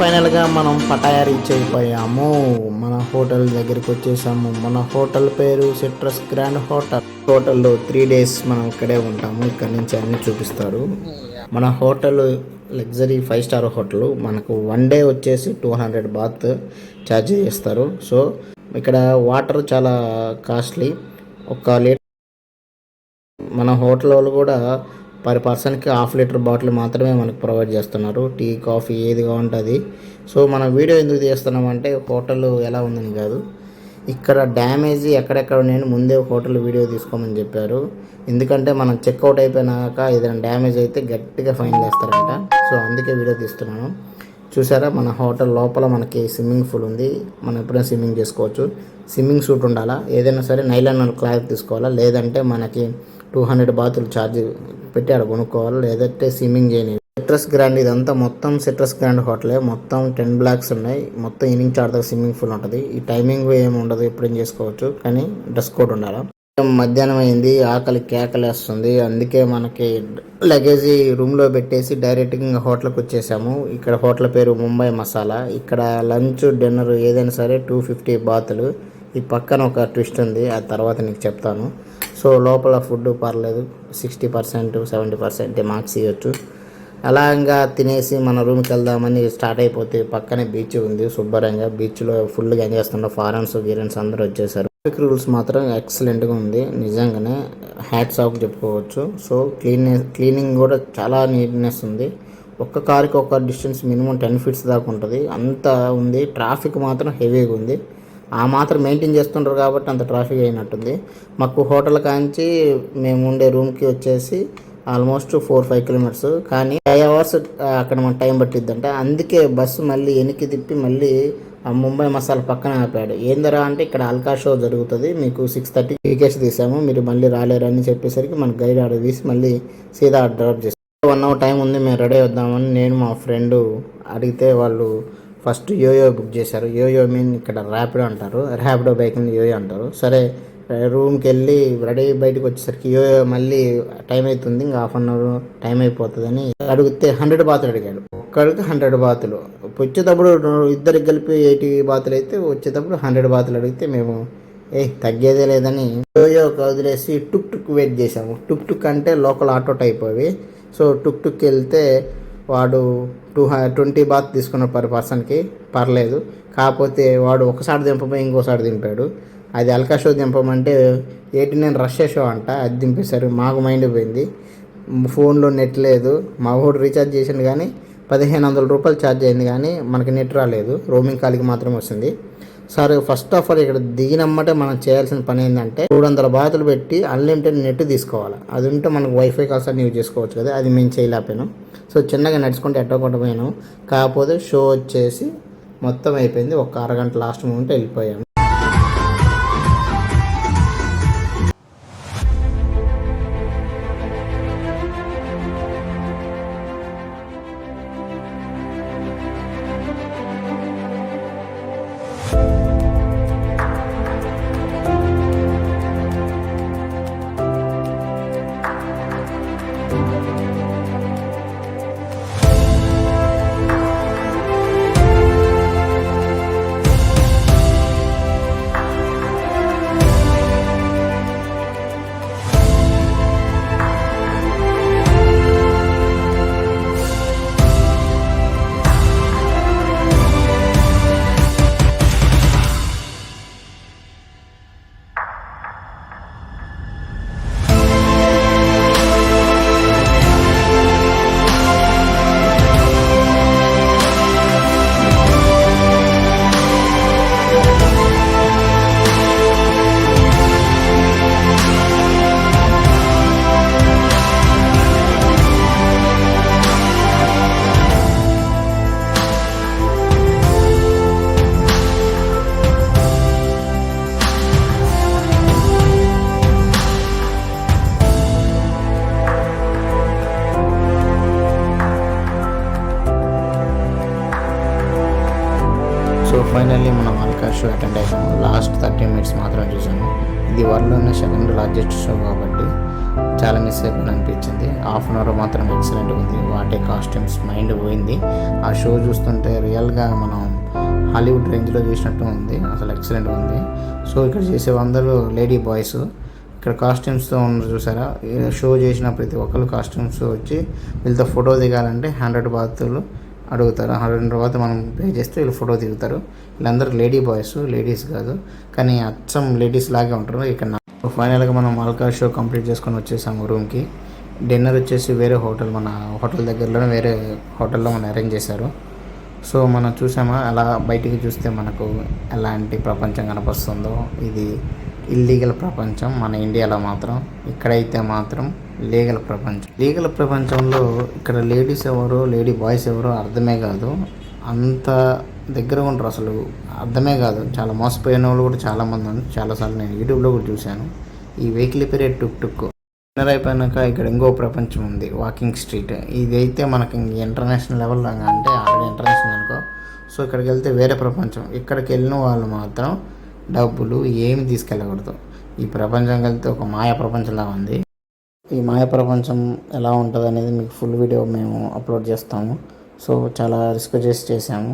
ఫైనల్గా మనం Pattaya reach అయిపోయాము. మన హోటల్ దగ్గరికి వచ్చేసాము. మన హోటల్ పేరు సిట్రస్ గ్రాండ్ హోటల్. హోటల్లో 3 days మనం ఇక్కడే ఉంటాము. ఇక్కడ నుంచి అన్ని చూపిస్తారు. మన హోటల్ లగ్జరీ 5 star హోటల్. మనకు 1 day వచ్చేసి 200 baht ఛార్జ్ చేస్తారు. సో ఇక్కడ వాటర్ చాలా కాస్ట్లీ. ఒక లీటర్ మన హోటల్ వాళ్ళు కూడా పర్ పర్సన్కి 1/2 లీటర్ బాటిల్ మాత్రమే మనకు ప్రొవైడ్ చేస్తున్నారు. టీ కాఫీ ఏది కావాలంటే. సో మన వీడియో ఎందుకు తీస్తున్నామంటే హోటల్ ఎలా ఉందని కాదు, ఇక్కడ డ్యామేజ్ ఎక్కడెక్కడ నేను ముందే హోటల్ వీడియో తీసుకోమని చెప్పారు. ఎందుకంటే మనం చెక్అవుట్ అయిపోయినాక ఏదైనా డ్యామేజ్ అయితే గట్టిగా ఫైన్ వేస్తారంట. సో అందుకే వీడియో తీస్తున్నాను. చూసారా, మన హోటల్ లోపల మనకి స్విమ్మింగ్ పూల్ ఉంది. మనం ఎప్పుడైనా స్విమ్మింగ్ చేసుకోవచ్చు. స్విమ్మింగ్ సూట్ ఉండాలా, ఏదైనా సరే నైలాన్ క్లాత్ తీసుకోవాలా, లేదంటే మనకి 200 baht ఛార్జ్ పెట్టి అక్కడ కొనుక్కోవాలి, లేదంటే స్విమ్మింగ్ చేయని. సిట్రస్ గ్రాండ్ ఇదంతా మొత్తం సిట్రస్ గ్రాండ్ హోటలే. మొత్తం 10 blocks ఉన్నాయి. మొత్తం ఈవినింగ్ చార్జ్ స్విమ్మింగ్ పూల్ ఉంటుంది. ఈ టైమింగ్ ఏమి ఉండదు, ఎప్పుడేం చేసుకోవచ్చు, కానీ డ్రెస్ కోడ్ ఉండాలి. మధ్యాహ్నం అయింది, ఆకలి కేకలేస్తుంది. అందుకే మనకి లగేజ్ రూమ్లో పెట్టేసి డైరెక్ట్గా హోటల్కి వచ్చేసాము. ఇక్కడ హోటల్ పేరు ముంబై మసాలా. ఇక్కడ లంచ్ డిన్నర్ ఏదైనా సరే 250 baht. ఈ పక్కన ఒక ట్విస్ట్ ఉంది, ఆ తర్వాత నీకు చెప్తాను. సో లోపల ఫుడ్ పర్లేదు, 60% 70% మార్క్స్ ఇవ్వచ్చు. అలాగా తినేసి మన రూమ్కి వెళ్దామని స్టార్ట్ అయిపోతే పక్కనే బీచ్ ఉంది. శుభ్రంగా బీచ్లో ఫుల్గా ఎంజాయ్ చేస్తున్న ఫారెన్స్ గీరెన్స్ అందరూ వచ్చేసారు. రూల్స్ మాత్రం ఎక్సలెంట్గా ఉంది, నిజంగానే హ్యాట్స్ ఆఫ్ చెప్పుకోవచ్చు. సో క్లీనింగ్ కూడా చాలా నీట్నెస్ ఉంది. ఒక్క కార్కి ఒక డిస్టెన్స్ మినిమం 10 feet దాకా ఉంటుంది, అంత ఉంది. ట్రాఫిక్ మాత్రం హెవీగా ఉంది. ఆ మాత్రం మెయింటైన్ చేస్తుంటారు కాబట్టి అంత ట్రాఫిక్ అయినట్టుంది. మాకు హోటల్ కాంచి మేము ఉండే రూమ్కి వచ్చేసి ఆల్మోస్ట్ 4-5 kilometers, కానీ 5 hours అక్కడ మన టైం పట్టిద్దంట. అందుకే బస్సు మళ్ళీ వెనక్కి తిప్పి మళ్ళీ ఆ ముంబై మసాలా పక్కన ఆపాడు. ఏందరా అంటే ఇక్కడ అల్కా షో జరుగుతుంది, మీకు 6:30 టికెట్స్ తీసాము, మీరు మళ్ళీ రాలేరని చెప్పేసరికి మన గైడ్ ఆర్డర్ తీసి మళ్ళీ సీదా డ్రాప్ చేస్తాం. 1 hour టైం ఉంది, మేము రెడీ అవుద్దామని నేను మా ఫ్రెండ్ అడిగితే వాళ్ళు ఫస్ట్ యోయో బుక్ చేశారు. యోయో మీన్ ఇక్కడ ర్యాపిడో అంటారు, ర్యాపిడో బైక్ని యోయో అంటారు. సరే రూమ్కి వెళ్ళి రెడీ బయటకు వచ్చేసరికి యోయో మళ్ళీ టైం అవుతుంది, ఇంకా 1/2 hour టైం అయిపోతుందని అడిగితే 100 baht అడిగాడు. ఒక్కడికి 100 baht. వచ్చేటప్పుడు ఇద్దరికి కలిపి 80 baht అయితే, వచ్చేటప్పుడు 100 baht అడిగితే మేము తగ్గేదే లేదని యోయో వదిలేసి టుక్ వెయిట్ చేసాము. టుక్ అంటే లోకల్ ఆటో టైప్ అవి. సో టుక్ వెళ్తే వాడు 20 baht తీసుకున్నాడు పర్ పర్సన్కి, పర్లేదు. కాకపోతే వాడు ఒకసారి దింపబోయి ఇంకోసారి దింపాడు. అది అల్కా షో దింపమంటే 89 రష్ షో అంట, అది దింపేశారు. మాకు మైండ్ పోయింది, ఫోన్లో నెట్ లేదు. మా వాడు రీఛార్జ్ చేసిండు కానీ 1500 రూపాయలు ఛార్జ్ అయింది, కానీ మనకి నెట్ రాలేదు, రోమింగ్ కాల్కి మాత్రం వస్తుంది. సరే ఫస్ట్ ఆఫ్ ఆల్ ఇక్కడ దిగినమ్మటే మనం చేయాల్సిన పని ఏంటంటే 200 baht పెట్టి అన్లిమిటెడ్ నెట్ తీసుకోవాలి. అది ఉంటే మనకు వైఫై కాల్స్ అన్ని యూజ్ చేసుకోవచ్చు కదా, అది మేము చేయలేకపోయాను. సో చిన్నగా నడుచుకుంటే ఎట్టకుండా పోయాను. కాకపోతే షో వచ్చేసి మొత్తం అయిపోయింది, ఒక అరగంట లాస్ట్ మూమెంట్ వెళ్ళిపోయాము. ఫైనల్లీ మనం అల్కా షో అటెండ్ అయ్యాము. లాస్ట్ 30 minutes మాత్రం చూసాము. ఇది వరల్డ్లోనే 2nd largest షో కాబట్టి చాలా మిస్ అయిపోయిన అనిపించింది. హాఫ్ అన్ అవర్ మాత్రం ఎక్సలెంట్గా ఉంది. వాటే కాస్ట్యూమ్స్ మైండ్ పోయింది. ఆ షో చూస్తుంటే రియల్గా మనం హాలీవుడ్ రేంజ్లో చేసినట్టు ఉంది. అసలు ఎక్సలెంట్గా ఉంది. సో ఇక్కడ చేసే అందరూ లేడీ బాయ్స్. ఇక్కడ కాస్ట్యూమ్స్తో ఉన్నారు చూసారా. షో చేసిన ప్రతి ఒక్కరు కాస్ట్యూమ్స్ వచ్చి వీళ్ళతో ఫోటో దిగాలంటే 100 బాతులు అడుగుతారు. 100 బాత్ మనం పే చేస్తే వీళ్ళు ఫోటో దిగుతారు. వీళ్ళందరూ లేడీ బాయ్స్, లేడీస్ కాదు, కానీ అచ్చం లేడీస్ లాగే ఉంటారు. ఇక్కడ ఫైనల్గా మనం ఆల్కా షో కంప్లీట్ చేసుకొని వచ్చేసాము రూమ్కి. డిన్నర్ వచ్చేసి వేరే హోటల్, మన హోటల్ దగ్గరలోనే వేరే హోటల్లో మనం అరేంజ్ చేశారు. సో మనం చూసామా అలా బయటికి చూస్తే మనకు ఎలాంటి ప్రపంచం కనిపిస్తుందో. ఇది ఇల్లీగల్ ప్రపంచం మన ఇండియాలో మాత్రం. ఇక్కడైతే మాత్రం లీగల్ ప్రపంచం. లీగల్ ప్రపంచంలో ఇక్కడ లేడీస్ ఎవరో లేడీ బాయ్స్ ఎవరో అర్థమే కాదు. అంత దగ్గరగా ఉంటారు, అసలు అర్థమే కాదు. చాలా మోసపోయిన వాళ్ళు కూడా చాలామంది ఉన్నారు. చాలాసార్లు నేను యూట్యూబ్లో కూడా చూశాను. ఈ వెహికల్ పేరే టుక్ టుక్. డిన్నర్ అయిపోయాక ఇక్కడ ఇంకో ప్రపంచం ఉంది, వాకింగ్ స్ట్రీట్. ఇదైతే మనకి ఇంటర్నేషనల్ లెవెల్ అంటే ఆల్రెడీ ఇంటర్నేషనల్ అనుకో. సో ఇక్కడికి వెళ్తే వేరే ప్రపంచం. ఇక్కడికి వెళ్ళిన వాళ్ళు మాత్రం డబ్బులు ఏమి తీసుకెళ్ళకూడదు. ఈ ప్రపంచంకి వెళ్తే ఒక మాయా ప్రపంచంలా ఉంది. ఈ మాయా ప్రపంచం ఎలా ఉంటుంది అనేది మీకు ఫుల్ వీడియో మేము అప్లోడ్ చేస్తాము. సో చాలా రిస్క్ చేసాము.